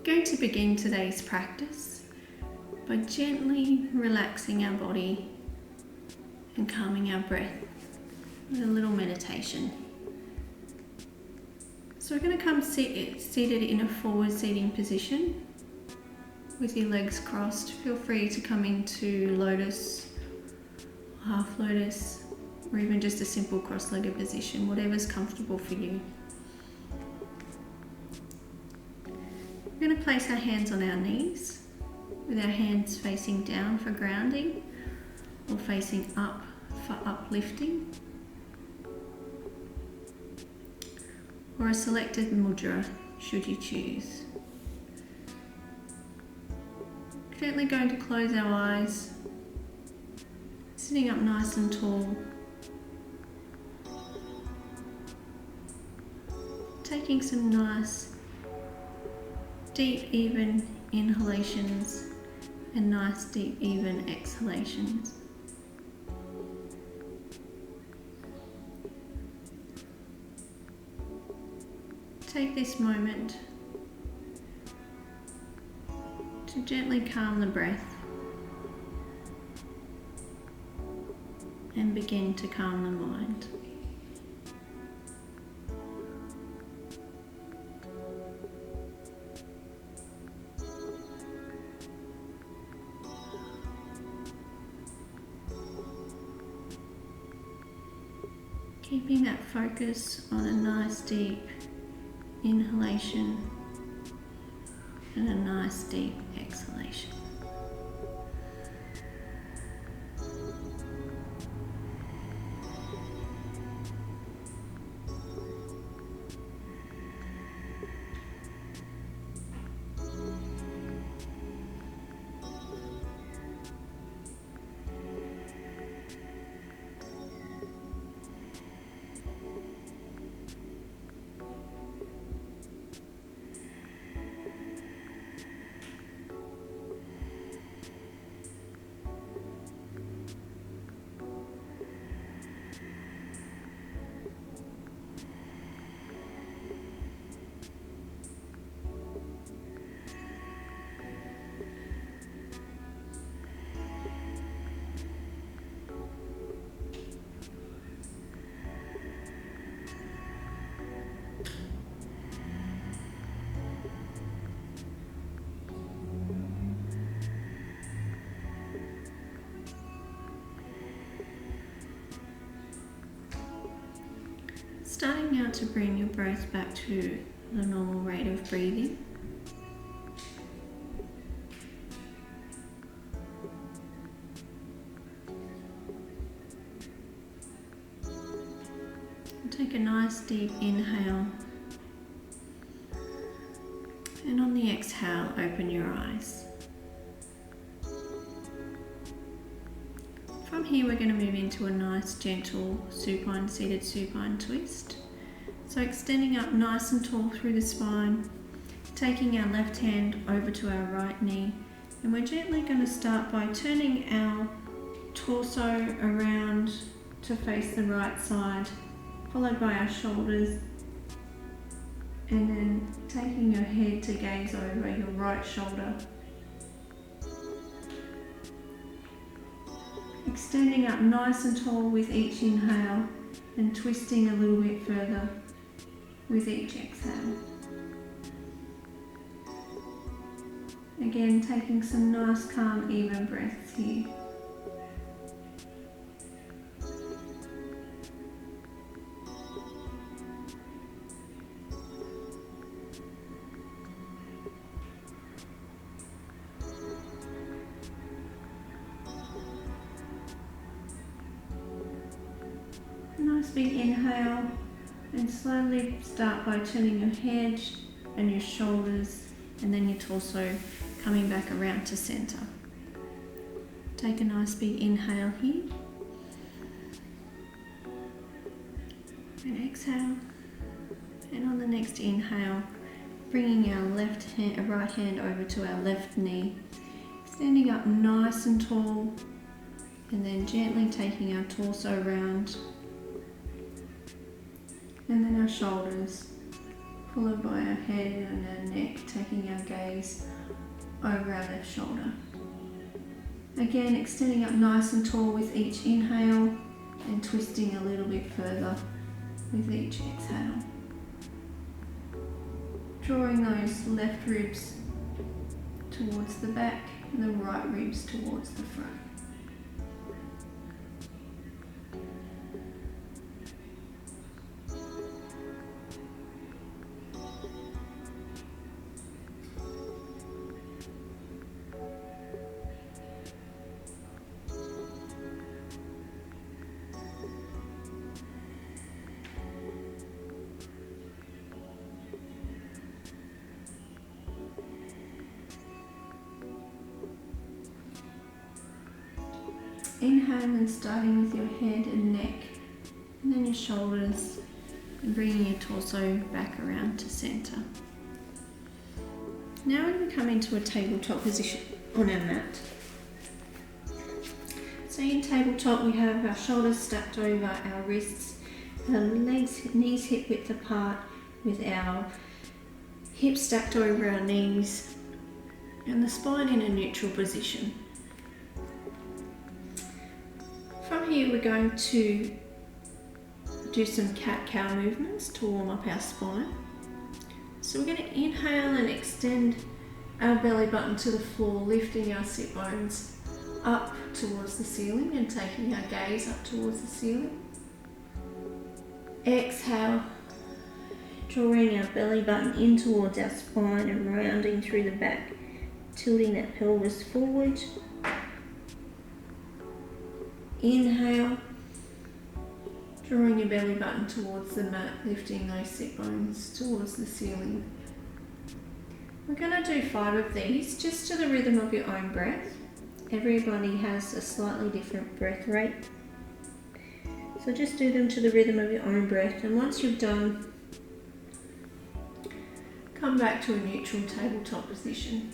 Going to begin today's practice by gently relaxing our body and calming our breath with a little meditation. So we're going to come seated in a forward seating position with your legs crossed. Feel free to come into lotus, half lotus, or even just a simple cross-legged position, whatever's comfortable for you. We're going to place our hands on our knees with our hands facing down for grounding or facing up for uplifting, or a selected mudra should you choose. Gently going to close our eyes, sitting up nice and tall, taking some nice deep even inhalations and nice deep even exhalations. Take this moment to gently calm the breath and begin to calm the mind. Keeping that focus on a nice deep inhalation and a nice deep exhalation. Starting out to bring your breath back to the normal rate of breathing. Take a nice deep inhale, and on the exhale, open your eyes. From here, we're going to move into a nice gentle supine, seated supine twist. So extending up nice and tall through the spine, taking our left hand over to our right knee, and we're gently going to start by turning our torso around to face the right side, followed by our shoulders, and then taking your head to gaze over your right shoulder. Extending up nice and tall with each inhale and twisting a little bit further with each exhale. Again, taking some nice, calm, even breaths here. Nice big inhale, and slowly start by turning your head and your shoulders and then your torso coming back around to center. Take a nice big inhale here and exhale, and on the next inhale, bringing our right hand over to our left knee, standing up nice and tall, and then gently taking our torso round, and then our shoulders, followed by our head and our neck, taking our gaze over our left shoulder. Again, extending up nice and tall with each inhale and twisting a little bit further with each exhale. Drawing those left ribs towards the back and the right ribs towards the front. Inhale and starting with your head and neck, and then your shoulders, and bringing your torso back around to centre. Now we're going to come into a tabletop position on our mat. So in tabletop we have our shoulders stacked over our wrists, our legs, knees hip width apart, with our hips stacked over our knees, and the spine in a neutral position. From here we're going to do some cat-cow movements to warm up our spine. So we're going to inhale and extend our belly button to the floor, lifting our sit bones up towards the ceiling and taking our gaze up towards the ceiling. Exhale, drawing our belly button in towards our spine and rounding through the back, tilting that pelvis forward. Inhale, drawing your belly button towards the mat, lifting those sit bones towards the ceiling. We're going to do 5 of these just to the rhythm of your own breath. Everybody has a slightly different breath rate, so just do them to the rhythm of your own breath, and once you've done, come back to a neutral tabletop position.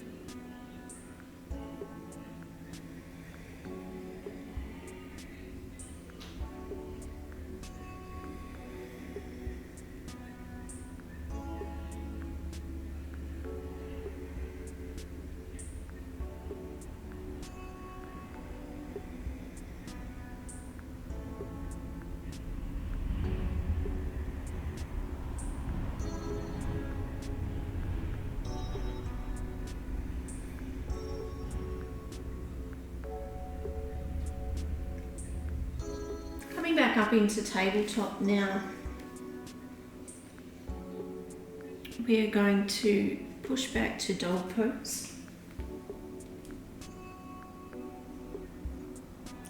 Coming back up into tabletop now, we are going to push back to dog pose.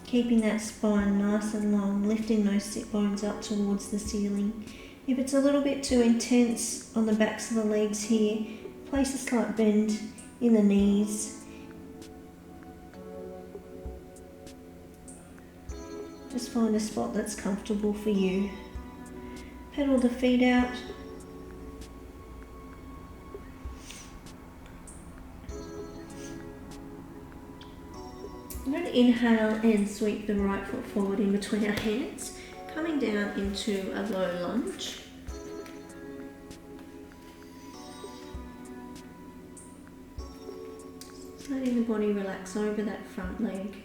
Keeping that spine nice and long, lifting those sit bones up towards the ceiling. If it's a little bit too intense on the backs of the legs here, place a slight bend in the knees. Just find a spot that's comfortable for you. Pedal the feet out. I'm going to inhale and sweep the right foot forward in between our hands, coming down into a low lunge. Letting the body relax over that front leg.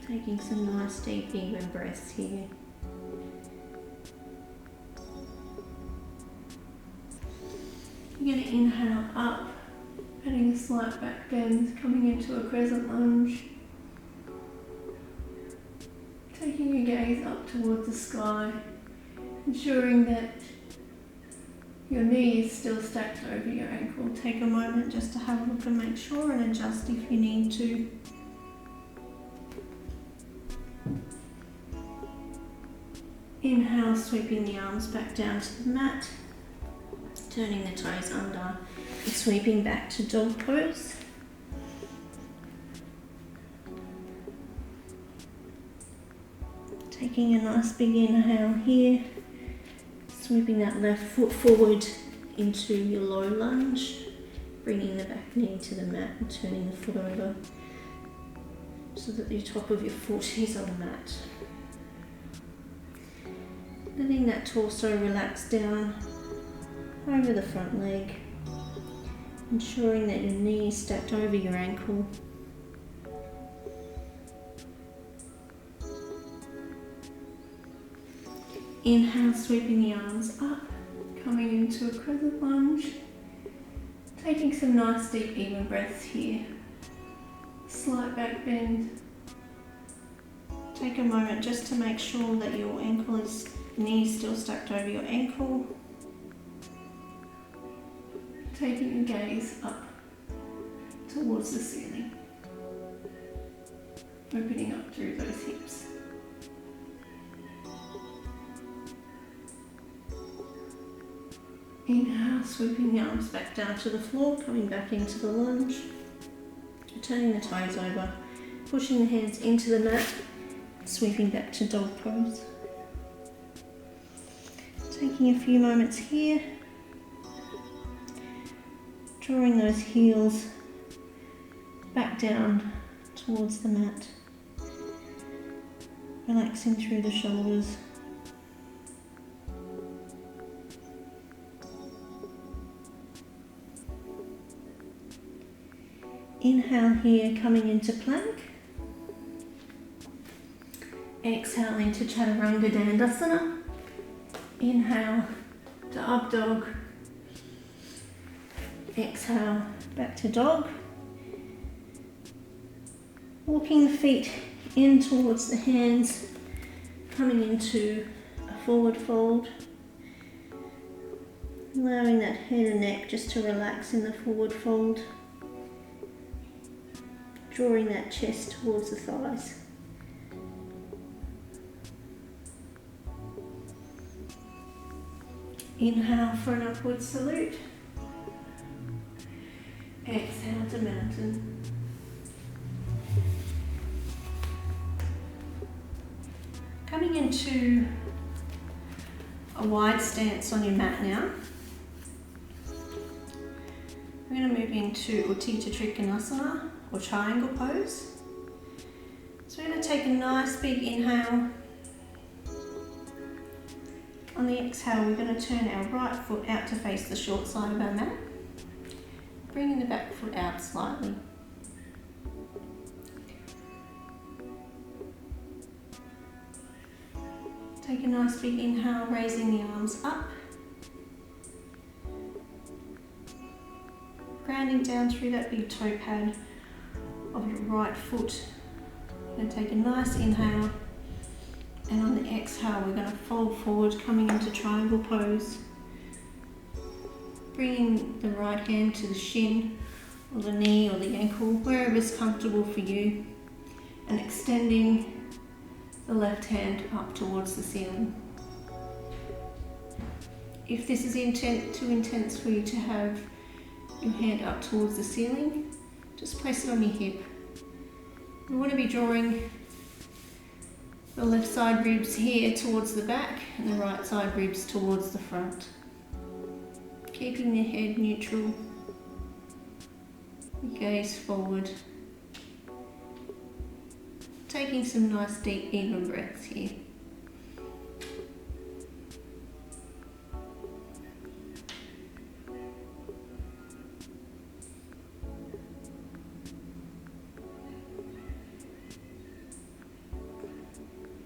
Taking some nice deep even breaths here. You're going to inhale up, adding a slight back bend, coming into a crescent lunge. Taking your gaze up towards the sky, ensuring that your knee is still stacked over your ankle. Take a moment just to have a look and make sure, and adjust if you need to. Inhale, sweeping the arms back down to the mat, turning the toes under and sweeping back to dog pose. Taking a nice big inhale here, sweeping that left foot forward into your low lunge, bringing the back knee to the mat and turning the foot over so that the top of your foot is on the mat. Letting that torso relax down over the front leg, ensuring that your knee is stacked over your ankle. Inhale, sweeping the arms up, coming into a crescent lunge. Taking some nice deep even breaths here. Slight back bend. Take a moment just to make sure that your knee is still stacked over your ankle. Taking your gaze up towards the ceiling. Opening up through those hips. Inhale, sweeping the arms back down to the floor, coming back into the lunge. Turning the toes over, pushing the hands into the mat, sweeping back to dog pose. Taking a few moments here, drawing those heels back down towards the mat, relaxing through the shoulders. Inhale here, coming into plank. Exhale into Chaturanga Dandasana. Inhale to up dog. Exhale back to dog. Walking the feet in towards the hands, coming into a forward fold. Allowing that head and neck just to relax in the forward fold. Drawing that chest towards the thighs. Inhale for an upward salute. Exhale to mountain. Coming into a wide stance on your mat now. We're going to move into Utthita Trikonasana, or triangle pose. So we're going to take a nice big inhale. On the exhale, we're going to turn our right foot out to face the short side of our mat, bringing the back foot out slightly. Take a nice big inhale, raising the arms up, grounding down through that big toe pad of your right foot. We're going to take a nice inhale, and on the exhale we're going to fold forward, coming into triangle pose, bringing the right hand to the shin or the knee or the ankle, wherever is comfortable for you, and extending the left hand up towards the ceiling. If this is too intense for you to have your hand up towards the ceiling, just place it on your hip. We want to be drawing the left side ribs here towards the back and the right side ribs towards the front. Keeping the head neutral, gaze forward. Taking some nice deep even breaths here.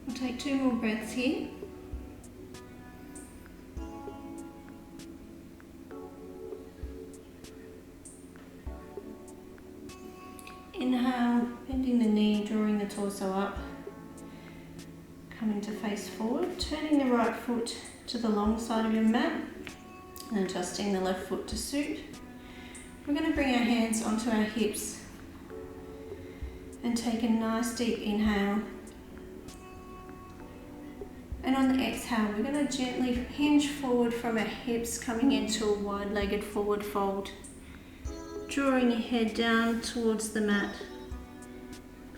We'll take 2 more breaths here. Inhale, bending the knee, drawing the torso up, coming to face forward, turning the right foot to the long side of your mat and adjusting the left foot to suit. We're going to bring our hands onto our hips and take a nice deep inhale. And on the exhale, we're going to gently hinge forward from our hips, coming into a wide-legged forward fold. Drawing your head down towards the mat,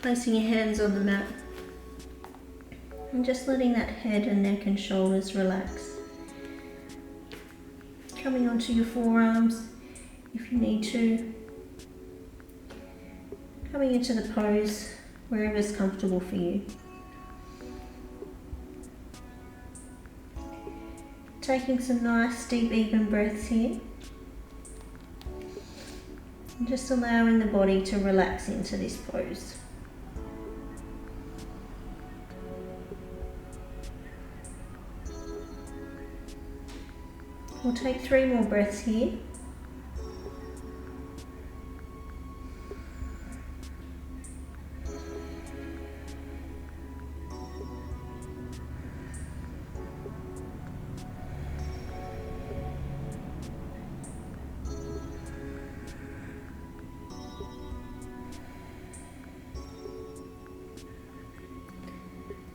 placing your hands on the mat, and just letting that head and neck and shoulders relax. Coming onto your forearms if you need to. Coming into the pose wherever is comfortable for you. Taking some nice deep even breaths here. And just allowing the body to relax into this pose. We'll take 3 more breaths here.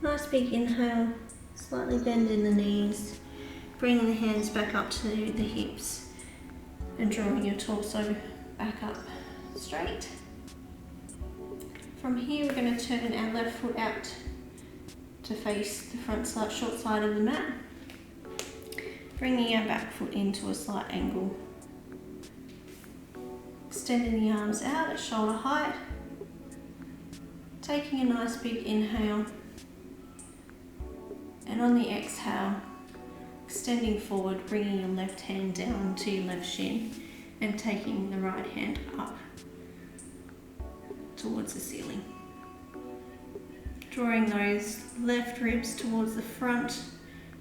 Nice big inhale, slightly bending the knees, bringing the hands back up to the hips and drawing your torso back up straight. From here we're going to turn our left foot out to face the front side, short side of the mat, bringing our back foot into a slight angle. Extending the arms out at shoulder height, taking a nice big inhale. And on the exhale, extending forward, bringing your left hand down to your left shin and taking the right hand up towards the ceiling. Drawing those left ribs towards the front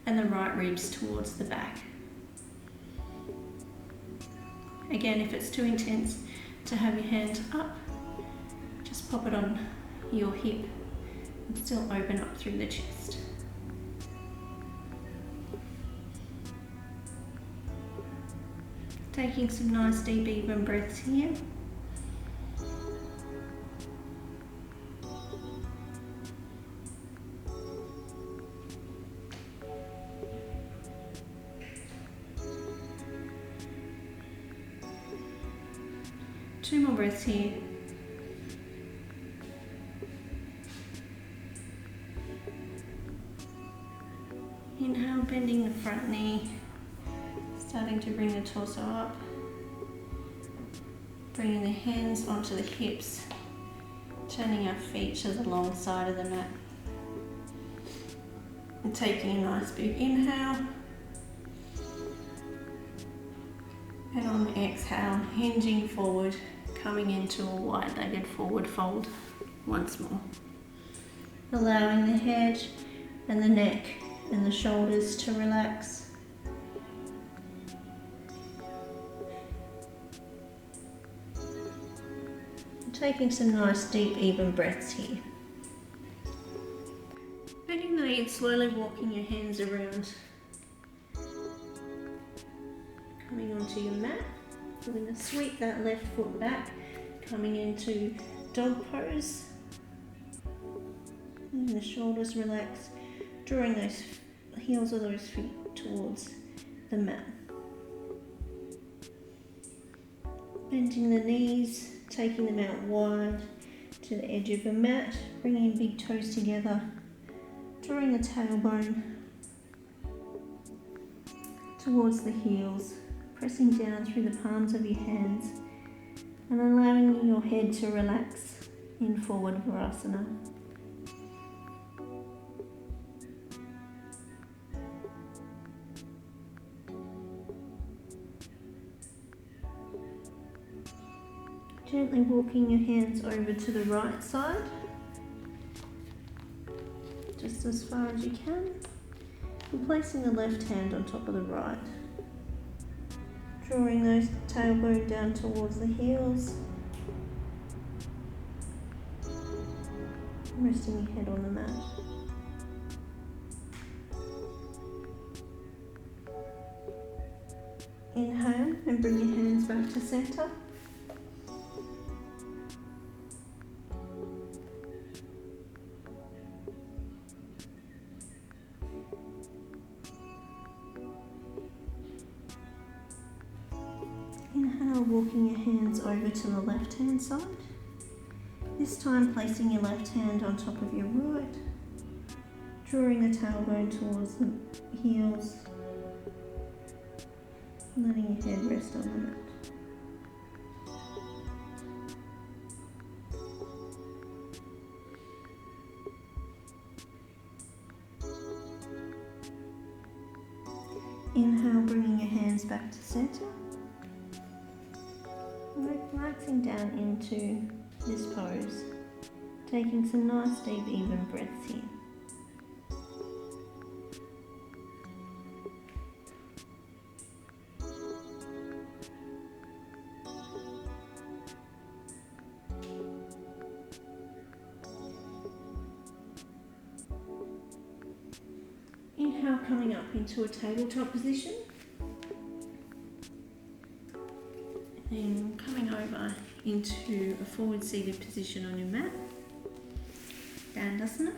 and the right ribs towards the back. Again, if it's too intense to have your hands up, just pop it on your hip and still open up through the chest. Taking some nice deep even breaths here. Two more breaths here. Inhale, bending the front knee. Starting to bring the torso up, bringing the hands onto the hips, turning our feet to the long side of the mat, and taking a nice big inhale, and on the exhale, hinging forward, coming into a wide-legged forward fold once more. Allowing the head and the neck and the shoulders to relax. Taking some nice deep even breaths here. Bending the knee and slowly walking your hands around. Coming onto your mat. We're going to sweep that left foot back, coming into dog pose. And the shoulders relax, drawing those heels of those feet towards the mat. Bending the knees, taking them out wide to the edge of the mat, bringing big toes together, drawing the tailbone towards the heels, pressing down through the palms of your hands and allowing your head to relax in forward Virasana. Gently walking your hands over to the right side, just as far as you can, and placing the left hand on top of the right. Drawing those tailbone down towards the heels, resting your head on the mat. Inhale and bring your hands back to center. Inhale, walking your hands over to the left hand side. This time placing your left hand on top of your right, drawing the tailbone towards the heels, letting your head rest on the mat. centre. Relaxing down into this pose, taking some nice deep even breaths here. Inhale, coming up into a tabletop position. And coming over into a forward seated position on your mat. Dandasana.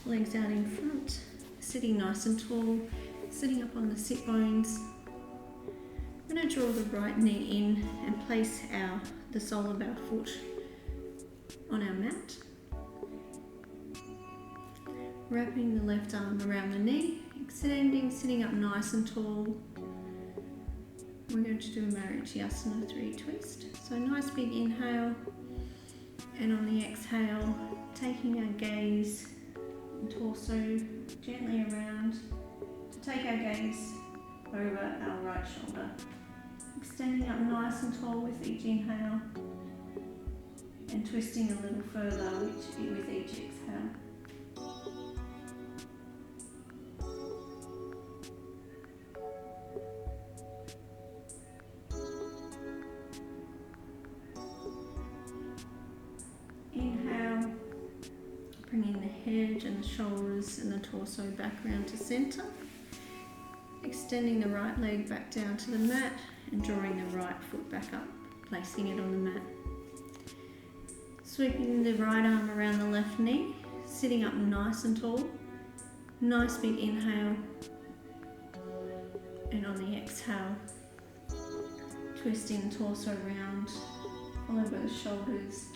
Legs out in front, sitting nice and tall, sitting up on the sit bones. We're going to draw the right knee in and place the sole of our foot on our mat. Wrapping the left arm around the knee, extending, sitting up nice and tall. We're going to do a Marichyasana 3 twist. So nice big inhale, and on the exhale, taking our gaze and torso gently around to take our gaze over our right shoulder. Extending up nice and tall with each inhale and twisting a little further with each exhale. Inhale, bringing the head and the shoulders and the torso back round to centre. Extending the right leg back down to the mat and drawing the right foot back up, placing it on the mat. Sweeping the right arm around the left knee, sitting up nice and tall. Nice big inhale, and on the exhale, twisting the torso round, followed by the shoulders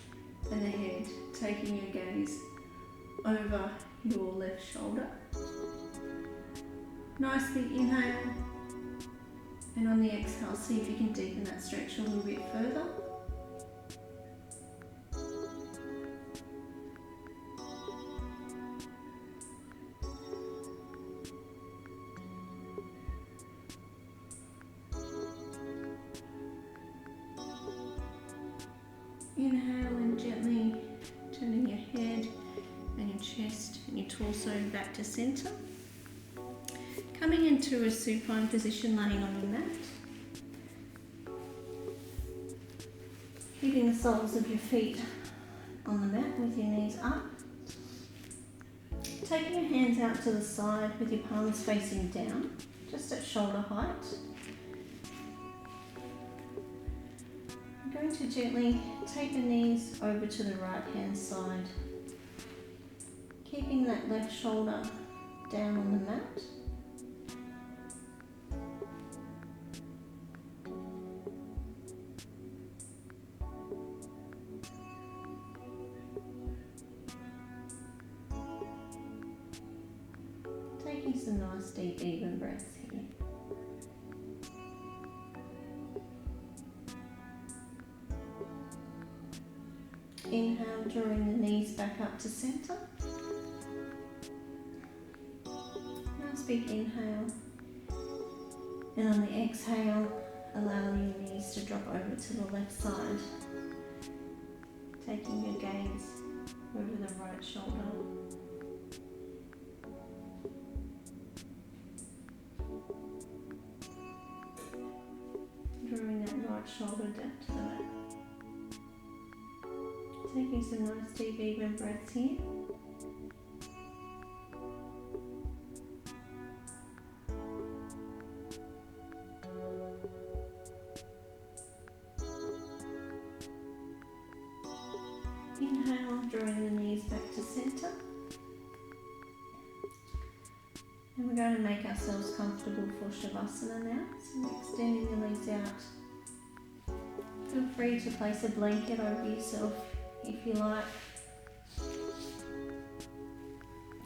and the head, taking your gaze over your left shoulder. Nice big inhale, and on the exhale, see if you can deepen that stretch a little bit further. Inhale and gently turning your head and your chest and your torso back to centre. Coming into a supine position, laying on your mat. Keeping the soles of your feet on the mat with your knees up. Taking your hands out to the side with your palms facing down, just at shoulder height. I'm going to gently take the knees over to the right hand side, keeping that left shoulder down on the mat. Taking some nice deep even breaths here. Inhale, drawing the knees back up to centre. Nice big inhale. And on the exhale, allowing your knees to drop over to the left side. Taking your gaze over the right shoulder. Drawing that right shoulder down to the mat. Taking some nice deep even breaths here. Inhale, drawing the knees back to centre. And we're going to make ourselves comfortable for Shavasana now. So we're extending the legs out. Feel free to place a blanket over yourself if you like.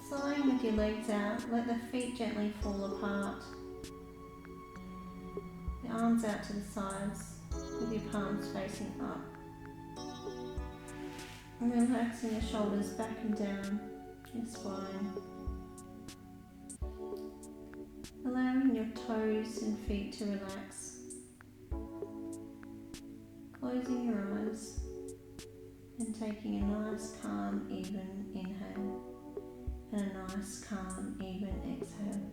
So lying with your legs out, let the feet gently fall apart. The arms out to the sides with your palms facing up. And relaxing the shoulders back and down your spine. Allowing your toes and feet to relax. Closing your eyes and taking a nice, calm, even inhale and a nice, calm, even exhale.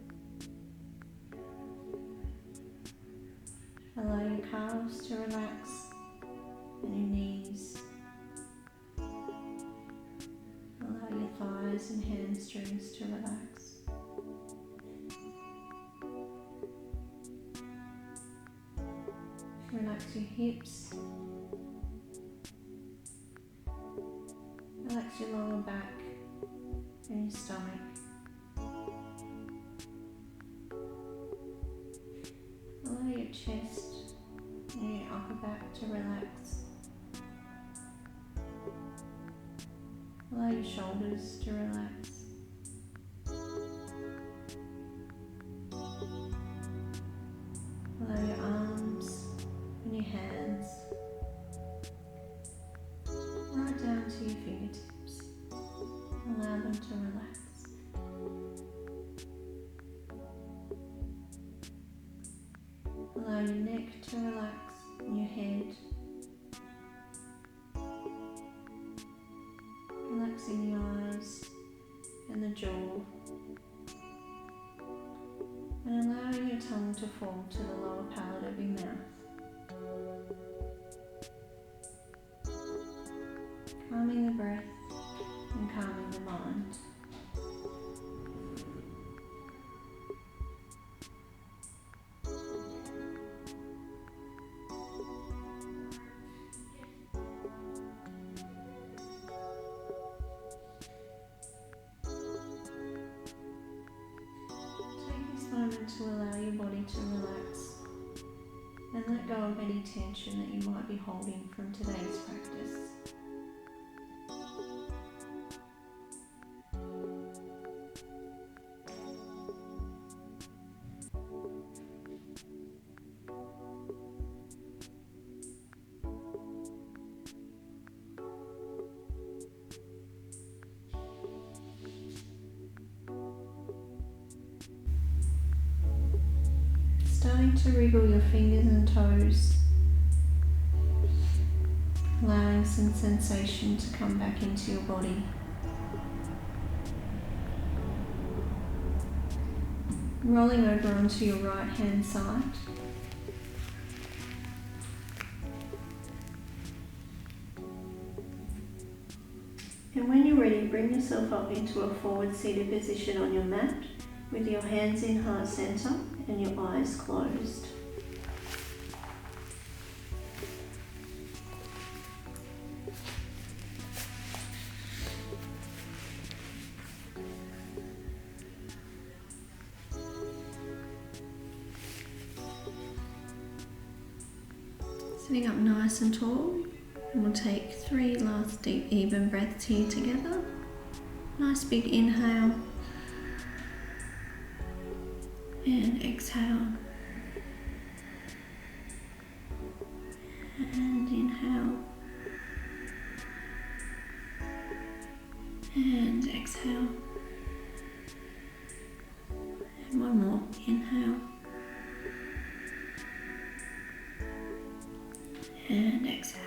Allow your calves to relax and your knees. Allow your thighs and hamstrings to relax. Relax your hips. Relax your lower back and your stomach. Allow your chest and your upper back to relax. Allow your shoulders to relax. Allow your arms and your hands right down to your fingertips. Allow them to relax. Allow your neck to relax and your head. Relaxing the eyes and the jaw. And allowing your tongue to fall to the lower palate of your mouth. Calming the breath and calming the mind. To allow your body to relax and let go of any tension that you might be holding from today's practice. Starting to wriggle your fingers and toes, allowing some sensation to come back into your body. Rolling over onto your right hand side. And when you're ready, bring yourself up into a forward seated position on your mat with your hands in heart center and your eyes closed. Sitting up nice and tall, and we'll take 3 last deep even breaths here together. Nice big inhale and exhale, and inhale and exhale, and one more, inhale and exhale.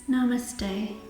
Namaste.